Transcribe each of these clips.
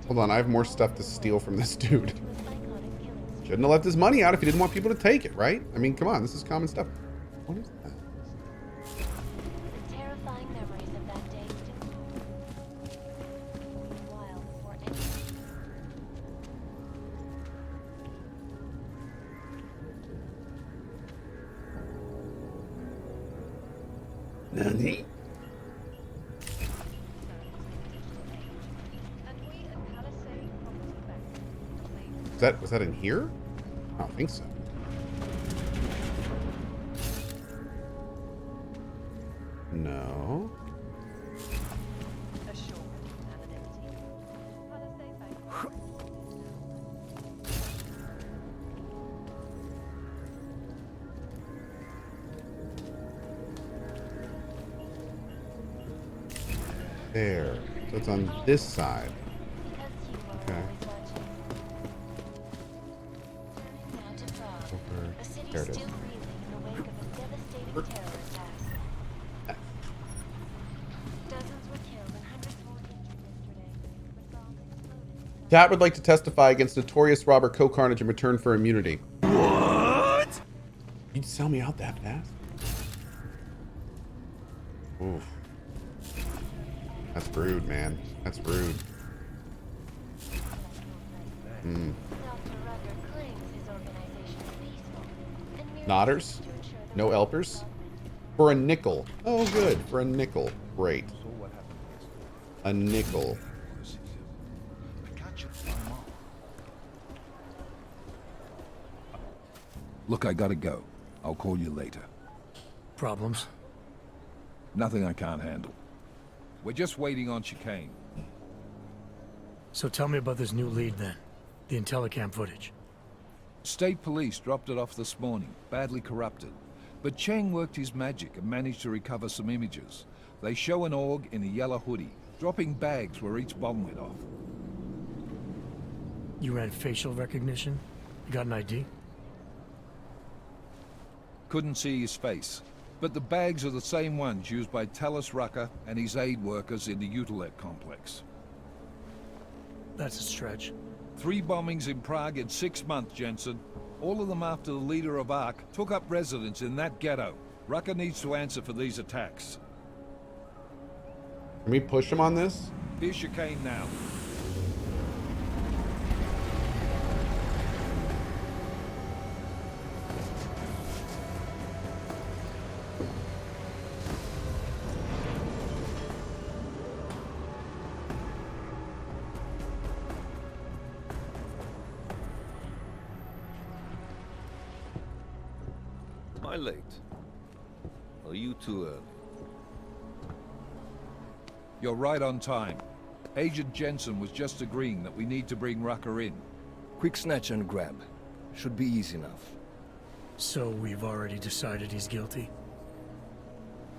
Hold on, I have more stuff to steal from this dude. Shouldn't have left his money out if he didn't want people to take it, right? I mean, come on, this is common stuff. What is that? Nani? Was that in here? I don't think so. No. There. So it's on this side. Okay. Over. There it is. Cat would like to testify against notorious robber CohhCarnage in return for immunity. What? You'd sell me out that fast? Oof. That's rude, man. That's rude. Nodders? No elpers? For a nickel. Oh, good. For a nickel. Great. A nickel. Look, I gotta go. I'll call you later. Problems? Nothing I can't handle. We're just waiting on chicane. So tell me about this new lead then. The Intellicam footage. State police dropped it off this morning, badly corrupted. But Cheng worked his magic and managed to recover some images. They show an org in a yellow hoodie, dropping bags where each bomb went off. You ran facial recognition? You got an ID? Couldn't see his face. But the bags are the same ones used by Talos Rucker and his aid workers in the Utilet complex. That's a stretch. 3 bombings in Prague in 6 months, Jensen. All of them after the leader of ARC took up residence in that ghetto. Rucker needs to answer for these attacks. Can we push him on this? Here's chicane now. Am I late? Are you too early? You're right on time. Agent Jensen was just agreeing that we need to bring Rucker in. Quick snatch and grab. Should be easy enough. So we've already decided he's guilty?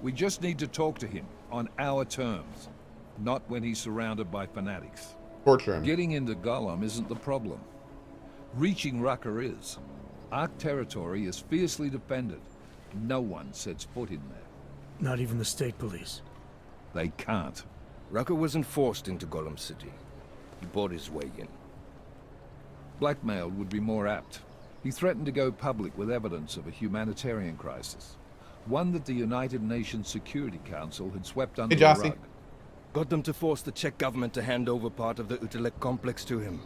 We just need to talk to him on our terms, not when he's surrounded by fanatics. Torture him. Getting into Golem isn't the problem. Reaching Rucker is. ARC territory is fiercely defended. No one sets foot in there. Not even the state police? They can't. Rucker wasn't forced into Golem City. He bought his way in. Blackmail would be more apt. He threatened to go public with evidence of a humanitarian crisis. One that the United Nations Security Council had swept under the rug. Got them to force the Czech government to hand over part of the Utilet complex to him.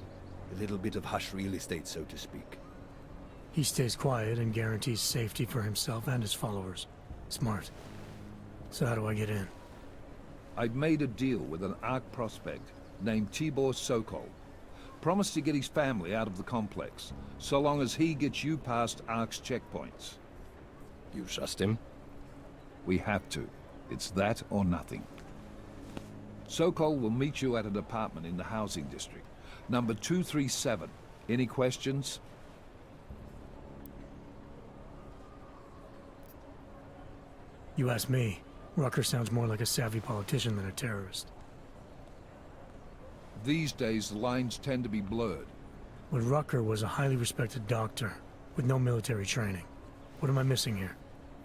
A little bit of hush real estate, so to speak. He stays quiet and guarantees safety for himself and his followers. Smart. So how do I get in? I've made a deal with an ARC prospect named Tibor Sokol. Promised to get his family out of the complex, so long as he gets you past ARC's checkpoints. You trust him? We have to. It's that or nothing. Sokol will meet you at an apartment in the housing district. Number 237. Any questions? You ask me. Rucker sounds more like a savvy politician than a terrorist. These days, the lines tend to be blurred. But Rucker was a highly respected doctor, with no military training. What am I missing here?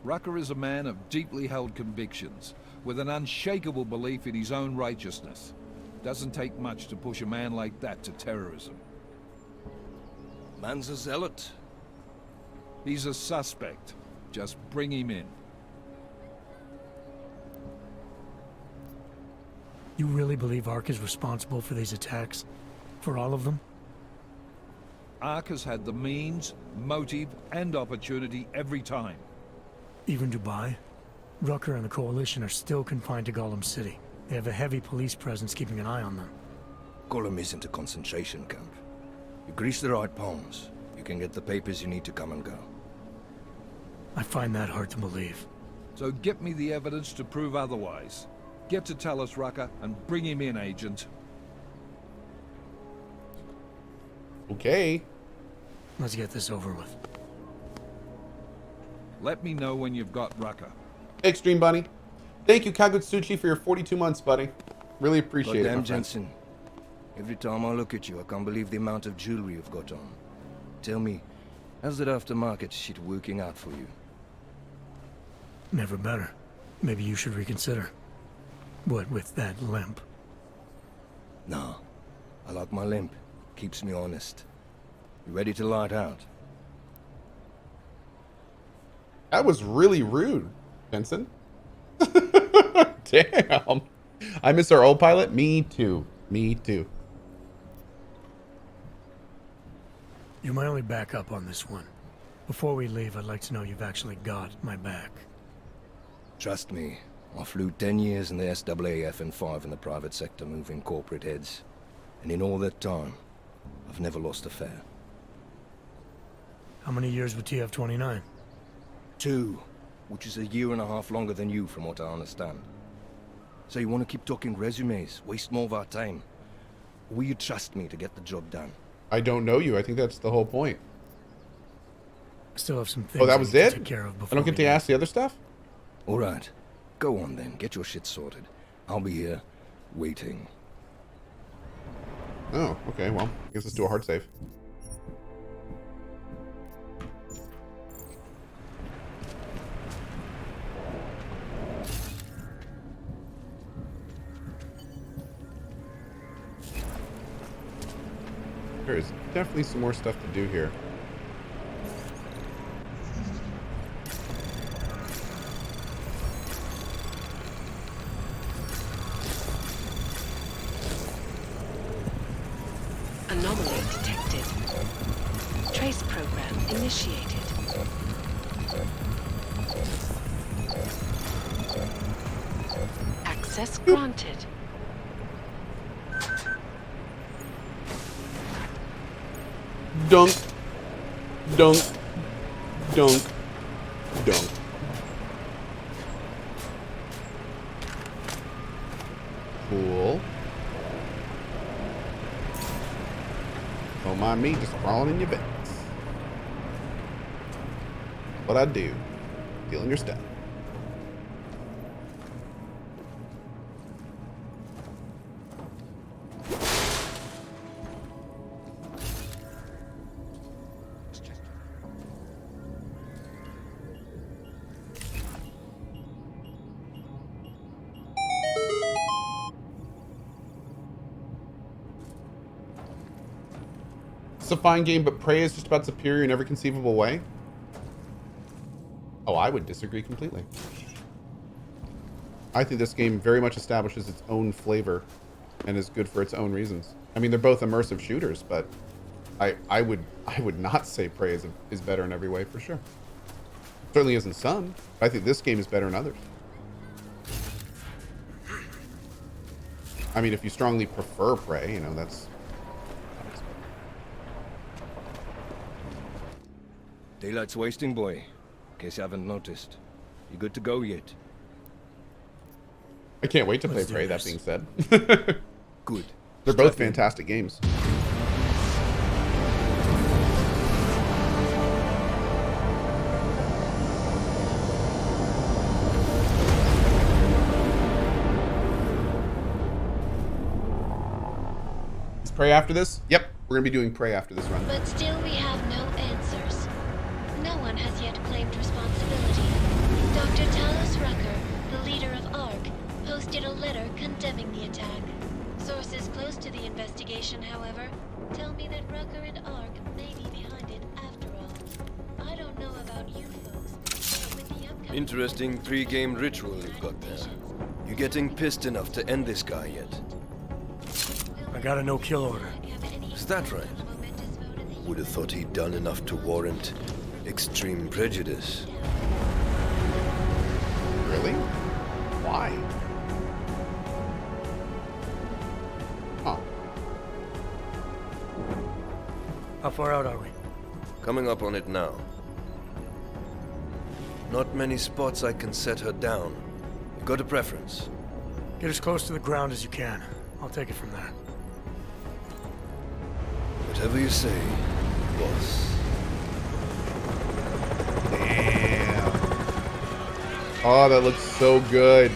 Rucker is a man of deeply held convictions, with an unshakable belief in his own righteousness. Doesn't take much to push a man like that to terrorism. Man's a zealot. He's a suspect. Just bring him in. You really believe Ark is responsible for these attacks? For all of them? Ark has had the means, motive, and opportunity every time. Even Dubai? Rucker and the Coalition are still confined to Golem City. They have a heavy police presence keeping an eye on them. Golem isn't a concentration camp. You grease the right palms, you can get the papers you need to come and go. I find that hard to believe. So get me the evidence to prove otherwise. Get to Talos Rucker and bring him in, Agent. Okay. Let's get this over with. Let me know when you've got Rucker. Extreme Bunny. Thank you, Kagutsuchi, for your 42 months, buddy. Really appreciate it, my Goddamn, friend. Jensen. Every time I look at you, I can't believe the amount of jewelry you've got on. Tell me, how's that aftermarket shit working out for you? Never better. Maybe you should reconsider. What with that limp? Nah, I like my limp. Keeps me honest. You ready to light out? That was really rude, Jensen. Damn. I miss our old pilot. Me too. Me too. You're my only backup on this one. Before we leave, I'd like to know you've actually got my back. Trust me, I flew 10 years in the SAAF and 5 in the private sector moving corporate heads. And in all that time, I've never lost a fare. How many years with TF-29? 2, which is a year and a half longer than you from what I understand. So you want to keep talking resumes, waste more of our time? Or will you trust me to get the job done? I don't know you. I think that's the whole point. I still have some things Oh, that I was need to it? take care of I before don't get we to leave. ask the other stuff? All right, go on then, get your shit sorted. I'll be here, waiting. Oh, okay. Well, I guess let's do a hard save. There is definitely some more stuff to do here. Anomaly detected. Trace program initiated. Access granted. Dunk. Dunk. Dunk. Dunk. Cool. Don't mind me just crawling in your vents. What I do. Stealing your stuff. It's a fine game, but Prey is just about superior in every conceivable way. Oh, I would disagree completely. I think this game very much establishes its own flavor and is good for its own reasons. I mean, they're both immersive shooters, but I would not say Prey is better in every way for sure. Certainly is in some. I think this game is better in others. I mean, if you strongly prefer Prey, you know, that's... Daylight's wasting, boy. In case you haven't noticed. You good to go yet? I can't wait to play Let's do Prey, that this. being said. Good. They're both Strap in. fantastic games. Is Prey after this? Yep, we're going to be doing Prey after this run. But still we have no answers. No one has yet claimed responsibility. Dr. Talos Rucker, the leader of ARC, posted a letter condemning the attack. Sources this close to the investigation, however, tell me that Rucker and Ark may be behind it after all. I don't know about you folks, but with the upcoming... Interesting pre-game ritual you've got there. You getting pissed enough to end this guy yet? I got a no-kill order. Is that right? Would have thought he'd done enough to warrant extreme prejudice. Really? Why? Huh. How far out are we? Coming up on it now. Not many spots I can set her down. You got a preference? Get as close to the ground as you can. I'll take it from there. Whatever you say, boss. Damn. Oh, that looks so good.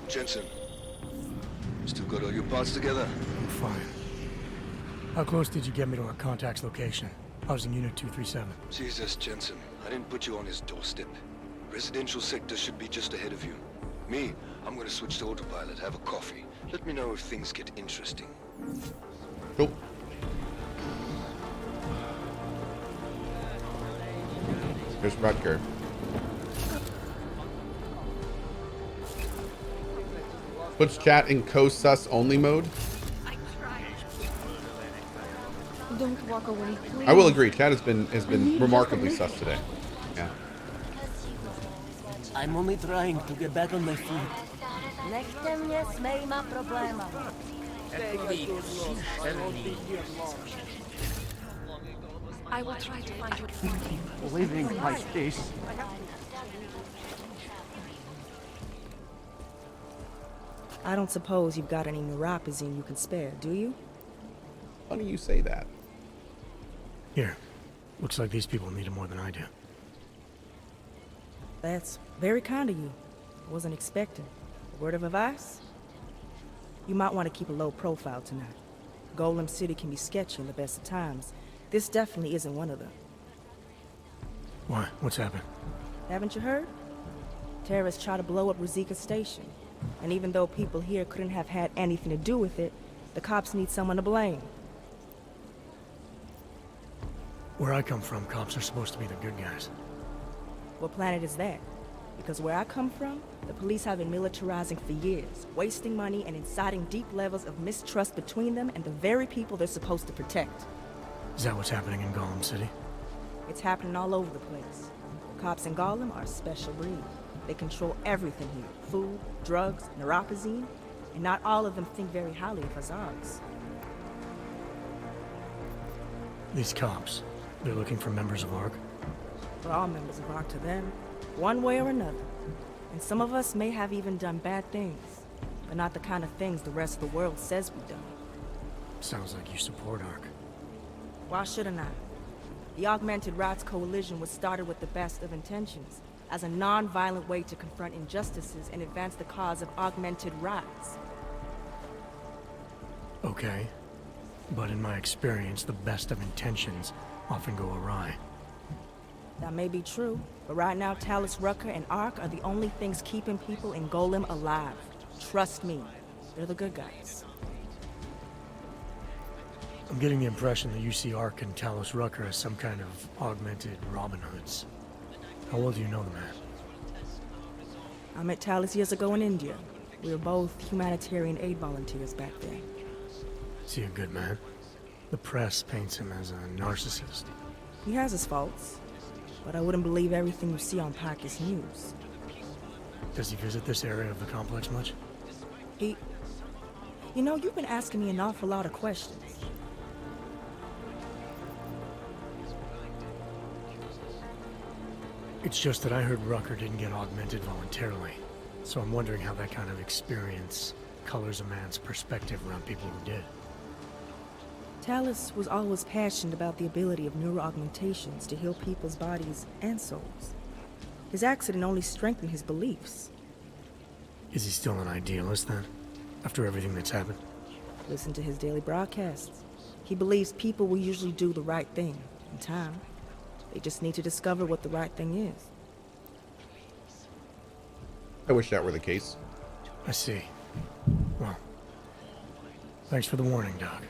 Jensen, still got all your parts together? I'm fine. How close did you get me to our contact's location? I was in Unit 237. Jesus, Jensen, I didn't put you on his doorstep. Residential sector should be just ahead of you. Me, I'm gonna switch to autopilot, have a coffee. Let me know if things get interesting. Cool. Here's Rutger. Puts chat in co-sus only mode. Don't walk away, please. I will agree. Chat has been remarkably sus today. Yeah. I'm only trying to get back on my feet. I will try to find you. Living like this. I don't suppose you've got any neuropazine you can spare, do you? Funny you say that. Here. Looks like these people need it more than I do. That's very kind of you. Wasn't expecting. A word of advice? You might want to keep a low profile tonight. Golem City can be sketchy in the best of times. This definitely isn't one of them. Why? What's happened? Haven't you heard? Terrorists try to blow up Ruzika Station. And even though people here couldn't have had anything to do with it, the cops need someone to blame. Where I come from, cops are supposed to be the good guys. What planet is that? Because where I come from, the police have been militarizing for years, wasting money and inciting deep levels of mistrust between them and the very people they're supposed to protect. Is that what's happening in Golem City? It's happening all over the place. The cops in Golem are a special breed. They control everything here. Food, drugs, neuropazine, and not all of them think very highly of Azargs. These cops, they're looking for members of ARC? We're all members of ARC to them, one way or another. And some of us may have even done bad things, but not the kind of things the rest of the world says we've done. Sounds like you support ARC. Why shouldn't I? The Augmented Rights Coalition was started with the best of intentions, as a non-violent way to confront injustices and advance the cause of augmented rights. Okay. But in my experience, the best of intentions often go awry. That may be true, but right now Talus, Rucker, and Ark are the only things keeping people in Golem alive. Trust me, they're the good guys. I'm getting the impression that you see Ark and Talus Rucker as some kind of augmented Robin Hoods. How well do you know the man? I met Talus years ago in India. We were both humanitarian aid volunteers back then. Is he a good man? The press paints him as a narcissist. He has his faults, but I wouldn't believe everything you see on Pakistan News. Does he visit this area of the complex much? You know, you've been asking me an awful lot of questions. It's just that I heard Rucker didn't get augmented voluntarily, so I'm wondering how that kind of experience colors a man's perspective around people who did. Talus was always passionate about the ability of neuroaugmentations to heal people's bodies and souls. His accident only strengthened his beliefs. Is he still an idealist then? After everything that's happened? Listen to his daily broadcasts. He believes people will usually do the right thing in time. They just need to discover what the right thing is. I wish that were the case. I see. Well, thanks for the warning, Doc.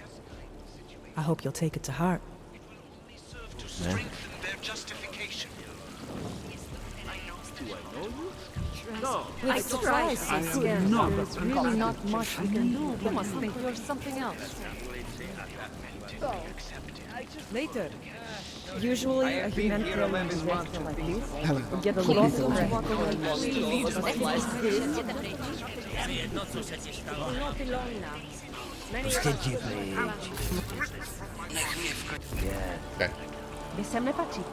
I hope you'll take it to heart. With psoriasis, there's really not much we can do. You must think you're something else. Later. Usually, a humanitarian disaster like this would get a lot of press. Walk away. Not be long now. Okay. Mi sembra facile.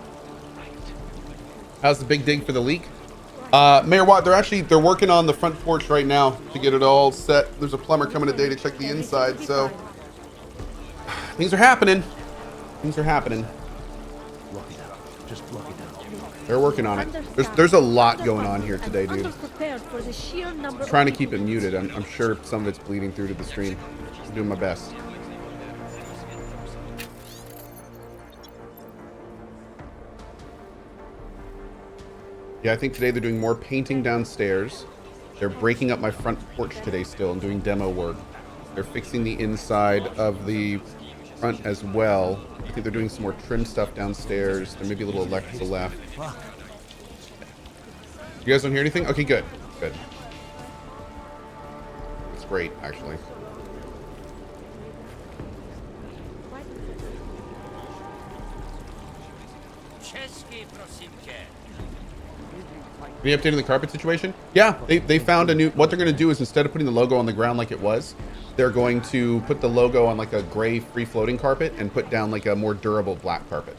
How's the big dig for the leak? Mayor Watt, they're working on the front porch right now to get it all set. There's a plumber coming today to check the inside, so things are happening. Things are happening. They're working on it. There's a lot going on here today, dude. Trying to keep it muted. I'm sure some of it's bleeding through to the stream. I'm doing my best. Yeah, I think today they're doing more painting downstairs. They're breaking up my front porch today still and doing demo work. They're fixing the inside of the front as well. I think they're doing some more trim stuff downstairs. There may be a little electrical left. You guys don't hear anything? Okay, good. Good. It's great, actually. Any update on the carpet situation? Yeah, they found a new... What they're going to do is instead of putting the logo on the ground like it was, they're going to put the logo on like a gray free-floating carpet and put down like a more durable black carpet,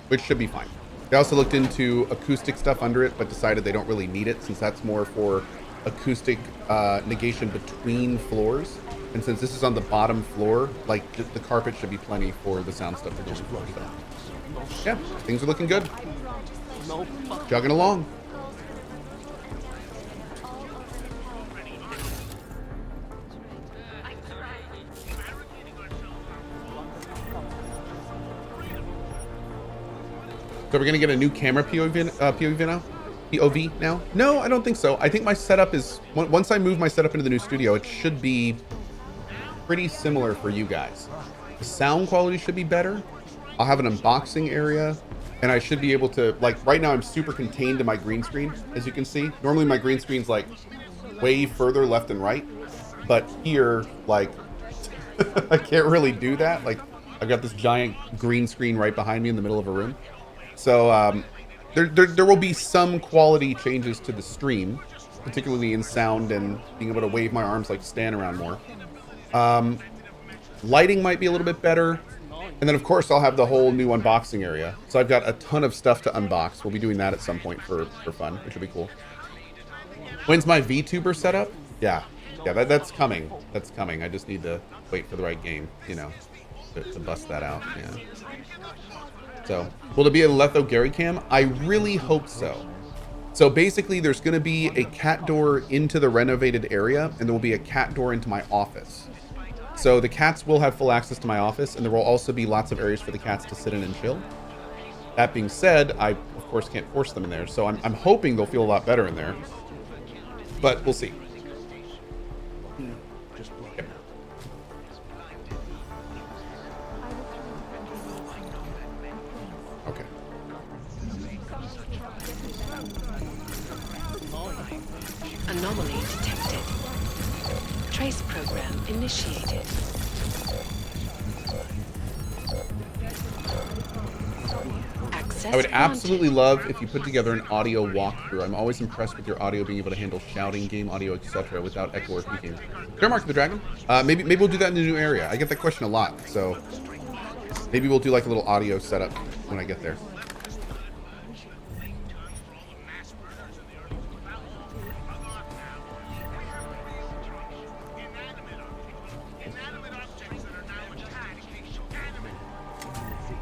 which should be fine. They also looked into acoustic stuff under it, but decided they don't really need it since that's more for acoustic negation between floors. And since this is on the bottom floor, like the carpet should be plenty for the sound stuff to go on. So, yeah, things are looking good. Jogging along. So we're gonna get a new camera POV now? POV now? No, I don't think so. I think my setup is, once I move my setup into the new studio, it should be pretty similar for you guys. The sound quality should be better. I'll have an unboxing area, and I should be able to, like, right now I'm super contained to my green screen, as you can see. Normally my green screen's like way further left and right, but here, like, I can't really do that. Like, I've got this giant green screen right behind me in the middle of a room. So there will be some quality changes to the stream, particularly in sound and being able to wave my arms, like stand around more. Lighting might be a little bit better. And then, of course, I'll have the whole new unboxing area. So I've got a ton of stuff to unbox. We'll be doing that at some point for fun, which will be cool. When's my VTuber setup? Yeah, that's coming. That's coming. I just need to wait for the right game, you know, to bust that out. Yeah. So, will it be a Letho Gary cam? I really hope so. So basically, there's going to be a cat door into the renovated area, and there will be a cat door into my office. So the cats will have full access to my office, and there will also be lots of areas for the cats to sit in and chill. That being said, I, of course, can't force them in there, so I'm hoping they'll feel a lot better in there. But we'll see. Yep. Okay. Anomaly detected. Trace program initiated. Access I would granted. absolutely love if you put together an audio walkthrough. I'm always impressed with your audio being able to handle shouting, game audio, etc. without echo or peaking. Fair Mark the Dragon. Maybe we'll do that in the new area. I get that question a lot, so maybe we'll do like a little audio setup when I get there.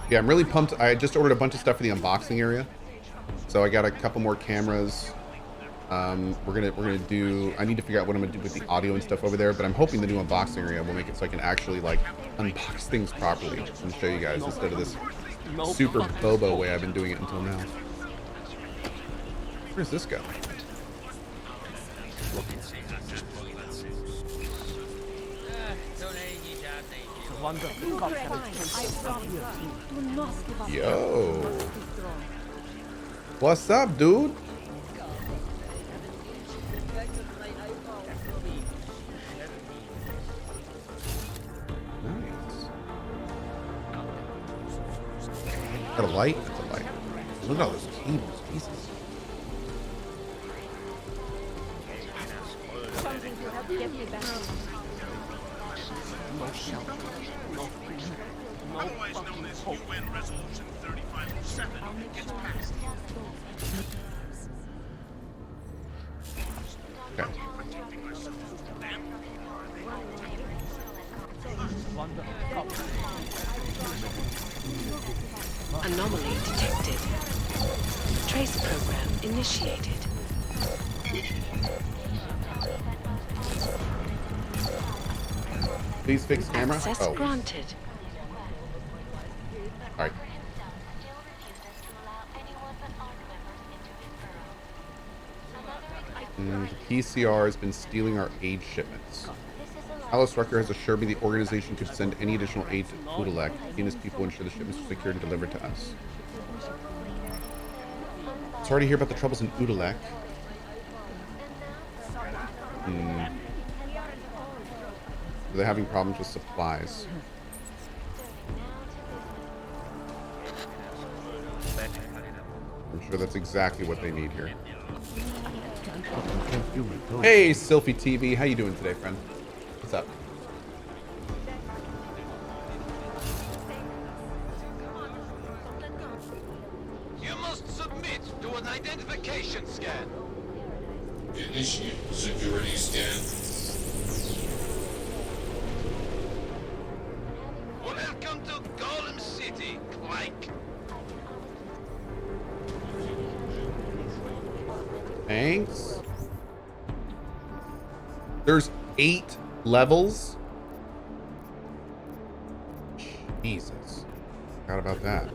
Yeah, I'm really pumped. I just ordered a bunch of stuff for the unboxing area. So I got a couple more cameras. We're gonna do. I need to figure out what I'm gonna do with the audio and stuff over there. But I'm hoping the new unboxing area will make it so I can actually like unbox things properly and show you guys instead of this super bobo way I've been doing it until now. Where's this go? Yo. What's up, dude? Nice. Got a light? That's a light. Look at all those cables. Jesus. Otherwise known as UN Resolution 3507, gets passed. Okay. Anomaly detected. Trace program initiated. Please fix camera. Access Oh. granted. All right. The PCR has been stealing our aid shipments. Alice Rucker has assured me the organization could send any additional aid to Udalek. He and his people ensure the shipments are secured and delivered to us. Sorry to hear about the troubles in Udalek. They're having problems with supplies. I'm sure that's exactly what they need here. Hey, Sylphie TV, how you doing today, friend? What's up? You must submit to an identification scan. Initiate security scan. Welcome to Golem City, Clank. Thanks. There's 8 levels. Jesus. Forgot about that.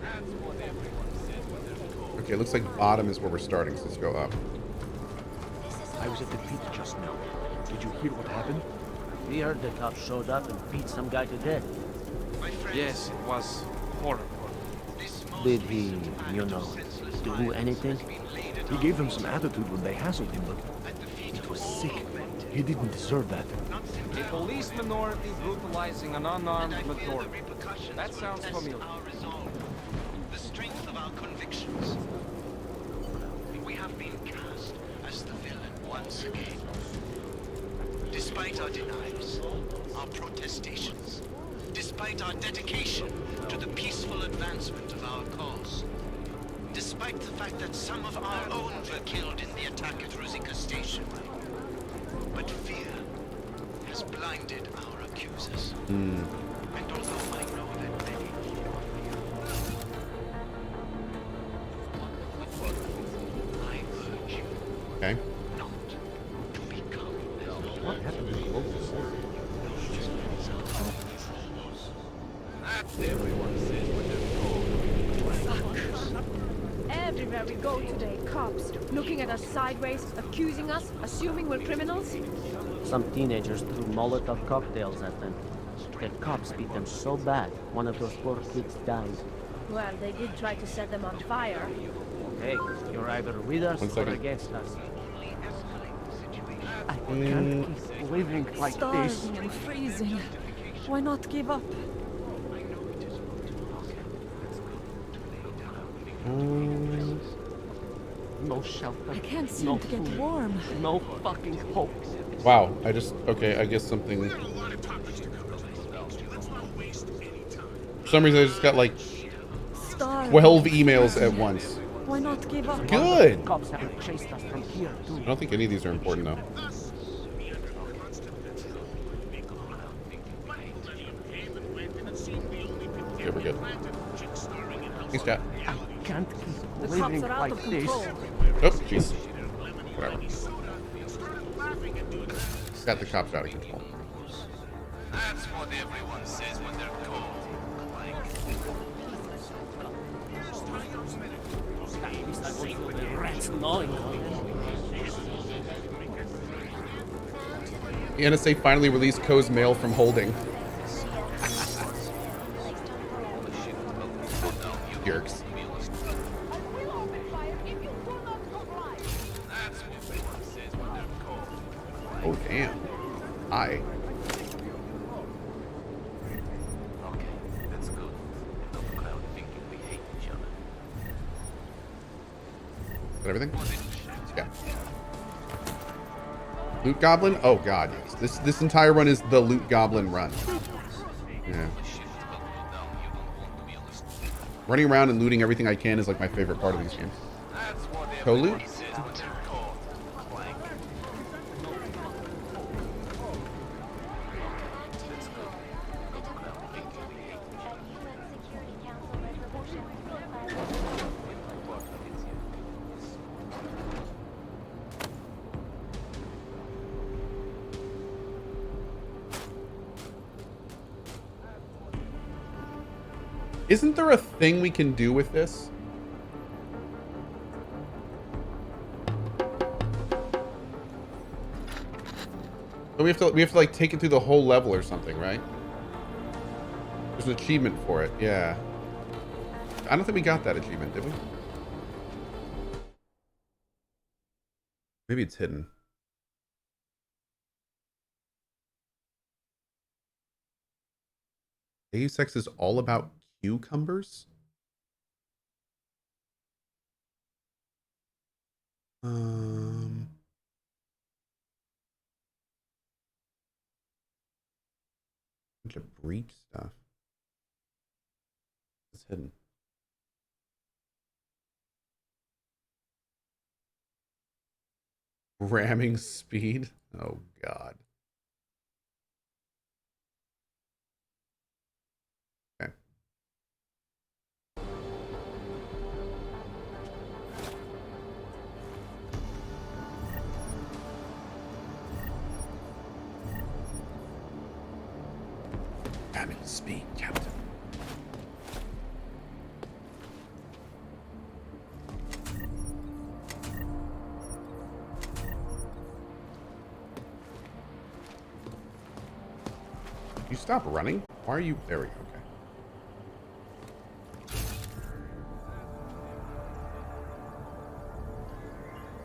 Okay, it looks like bottom is where we're starting, so let's go up. I was at the beach just now. Did you hear what happened? We heard the cops showed up and beat some guy to death. Yes, it was horrible. Did he, do anything? He gave them some attitude when they hassled him, but it was sick. He didn't deserve that. A police minority brutalizing an unarmed majority. That sounds familiar. The strength of our convictions. We have been cast as the villain once again. Despite our denials, our protestations, despite our dedication to the peaceful advancement of our cause, despite the fact that some of our own were killed in the attack at Rosika Station. But fear has blinded our accusers. And although I know that many I urge you Okay. not to become What happened to the global war? Everyone says what Everywhere we go today, cops looking at us sideways, accusing us, assuming we're criminals. Some teenagers threw Molotov cocktails at them. The cops beat them so bad, one of those poor kids died. Well, they did try to set them on fire. Hey, you're either with us 1 or second. against us. I can't keep living like this. Starving and freezing. Why not give up? No shelter. I can't seem no to get food, warm. No fucking hope. Wow, okay, I guess something... For some reason I just got like Starving. 12 emails at once. Why not give up? Good! Cops haven't chased us from here, too. I don't think any of these are important though. Okay, we're good. Peace, chat. I can't keep The living cops are out like of this. control. Oh, jeez. Whatever. Got the cops out of control. That's what everyone says when they're cold. The NSA finally released Co's mail from holding. Jerks. Oh, damn. Hi. Okay, that's good. Enough crowd thinking we hate each other. Is that everything? Yeah. Loot Goblin? Oh god, yes. This entire run is the Loot Goblin run. Yeah. Running around and looting everything I can is like my favorite part of these games. Co-loot? Isn't there a thing we can do with this? So we have to like take it through the whole level or something, right? There's an achievement for it. Yeah. I don't think we got that achievement, did we? Maybe it's hidden. Deus Ex is all about cucumbers? Bunch of breach stuff. It's hidden. Ramming speed? Oh god. Okay. Ramming speed, Captain. You stop running? Why are you... There we go. Okay.